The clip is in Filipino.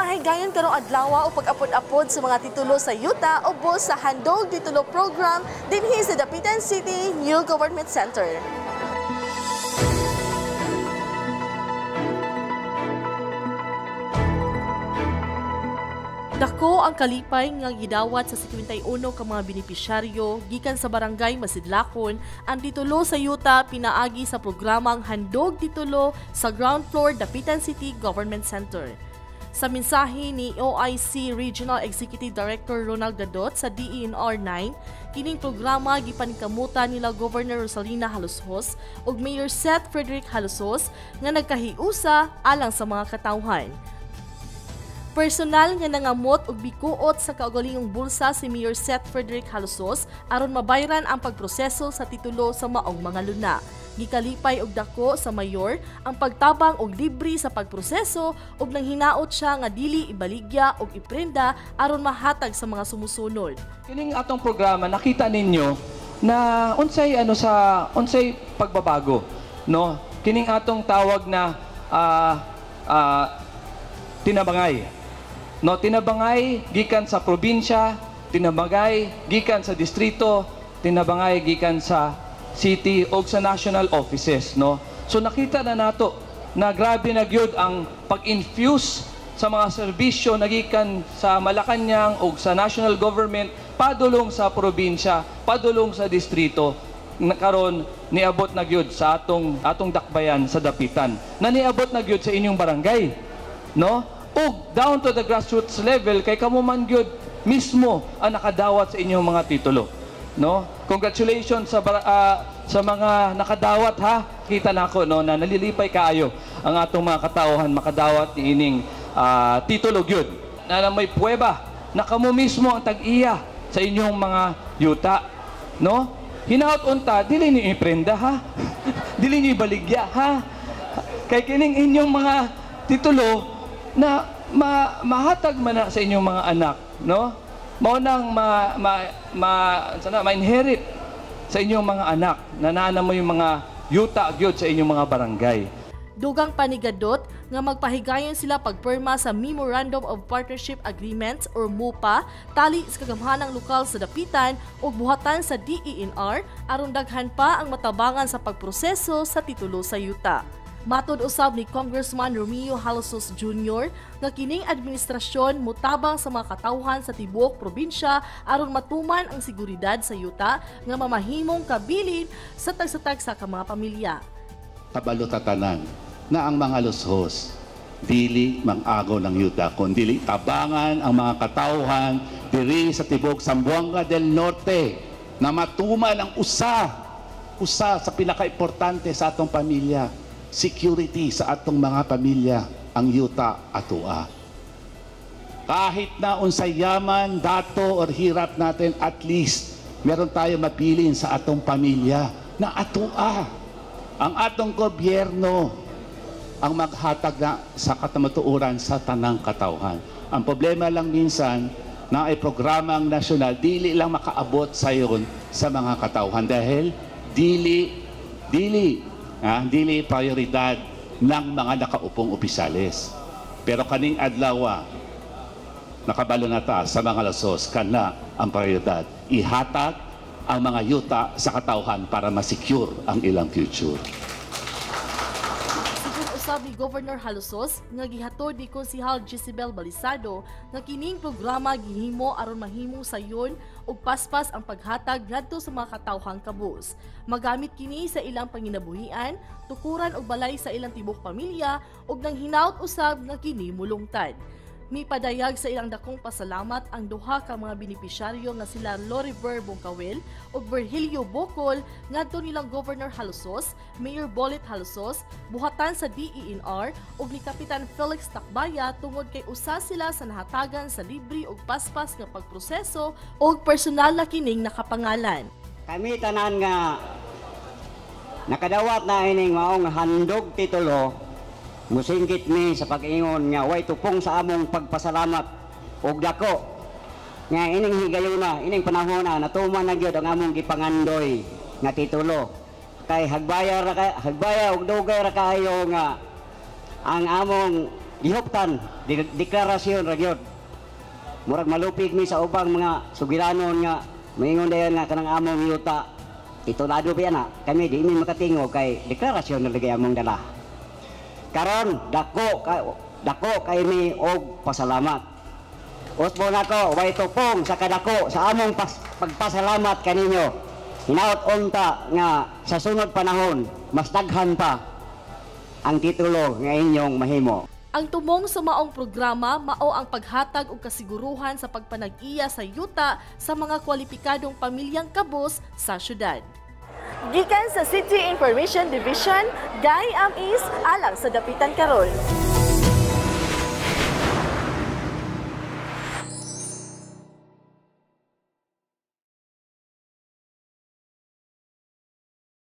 Mapahigayon karong adlaw o pag-apod-apod sa mga titulo sa yuta ubos sa Handog Titulo Program dinhi sa Dapitan City New Government Center. Dako ang kalipay nga gidawat sa 51 ka mga benepisyaryo gikan sa barangay Masidlakon ang titulo sa yuta pinaagi sa programang Handog Titulo sa ground floor Dapitan City Government Center. Sa mensahe ni OIC Regional Executive Director Ronald Gadot sa DENR 9, kining programa gipanikamutan nila Governor Rosalina Halosos ug Mayor Seth Frederick Halosos nga nagkahiusa alang sa mga katawhan. Personal nga nangamot og bikuot sa kaugalingong bulsa si Mayor Seth Frederick Halosos aron mabayran ang pagproseso sa titulo sa maong mga luna. Gikalipay og dako sa mayor ang pagtabang og libre sa pagproseso ug nang hinaot siya nga dili ibaligya og iprenda aron mahatag sa mga sumusunod. Kining atong programa nakita ninyo na unsay pagbabago, no? Kining atong tawag na tinabangay. No, tinabangay gikan sa probinsya, tinabangay gikan sa distrito, tinabangay gikan sa city o sa national offices, no. So nakita na nato na grabe na gyud ang pag-infuse sa mga serbisyo nagikan sa Malacañang o sa national government padulong sa probinsya, padulong sa distrito. Karon niabot na gyud sa atong dakbayan sa Dapitan. Na niabot na gyud sa inyong barangay, no? O down to the grassroots level kay kamo man gyud mismo ang nakadawat sa inyong mga titulo, no? Congratulations sa mga nakadawat, ha. Kita nako, no, na nalilipay kaayo ang atong mga katawhan makadawat ni ining titulo gyud na may puweba na kamo mismo ang tag-iya sa inyong mga yuta, no? Hinaot unta dili ni iprenda, ha. Dili ni baligya, ha. Kay kining inyong mga titulo na mahatag man na sa inyong mga anak, no? Mao nang ma-inherit sa inyong mga anak na naana mo yung mga yuta gyud sa inyong mga barangay. Dugang panigadot nga magpahigayon sila pagpirma sa Memorandum of Partnership Agreements or MOPA tali sa kagamhanang lokal sa Dapitan ug buhatan sa DENR aron daghan pa ang matabangan sa pagproseso sa titulo sa yuta. Matod usab ni Congressman Romeo Halosos Jr. nga kining administrasyon mutabang sa mga katawhan sa tibuok probinsya aron matuman ang seguridad sa yuta nga mamahimong kabilin sa tagsa-tagsa ka mga pamilya. Kabalo tatanan na ang mga lushos dili mang-agaw ng yuta kundi tabangan ang mga katawhan diri sa tibuok Zamboanga del Norte na matuman ang usa sa pinaka-importante sa atong pamilya. Security sa atong mga pamilya, ang yuta atua. Kahit na unsay yaman, dato or hirap natin, at least meron tayo mapilin sa atong pamilya na atua. Ang atong gobyerno ang maghatag na sa katamatuuran sa tanang katawhan. Ang problema lang minsan na ay programang nasyonal, dili lang makaabot sa yon sa mga katawhan dahil dili prioridad ng mga nakaupong opisyales. Pero kaning adlaw nakabalo na ta sa mga lasos kana ang prioridad. Ihatag ang mga yuta sa katawhan para ma-secure ang ilang future. Usab ni Governor Halosos nga gihatod ni Konsehal Jezebel Balisado nga kining programa gihimo aron mahimong sayon ug paspas ang paghatag ngadto sa mga katawhang kabus. Magamit kini sa ilang panginabuhian, tukuran og balay sa ilang tibok pamilya ug nang hinaut usab nga kini mulungtad. Mipadayag sa ilang dakong pasalamat ang duha ka mga benepisyaryo nga sila Loriver Bongkawel ug Virgilio Bocol ngadto nilang Governor Halosos, Mayor Bolit Halosos, buhatan sa DENR ug ni Kapitan Felix Takbaya tungod kay usa sila sa nahatagan sa libre ug paspas nga pagproseso ug personal na kining nakapangalan. Kami tanan nga nakadawat na ining maong handog titulo. Musingkit mi sa pag-ingon nga way tupong sa among pagpasalamat og dako nga ining higayuna ining panahon na natuman na gyud ang among gipangandoy nga titulo kay hagbaya og dugay ra kaayo nga ang among gihuptan, deklarasyon ra gyud. Murag malupig mi sa ubang mga sugiranon nga maingon dayon nga kanang among yuta. Ito lado ba na kami di mi makatingog kay deklarasyon na lagay among dala. Karon dako kay mi og pasalamat. Usbo nako way tupong sa kadako sa among pagpasalamat kaninyo. Hinaot unta nga sa sunod panahon mas daghan pa ang titulo nga inyong mahimo. Ang tumong sa maong programa mao ang paghatag og kasiguruhan sa pagpanag-iya sa yuta sa mga kwalipikadong pamilyang kabus sa syudad. Gikan sa City Information Division, Guy Amis alang sa Dapitan karon.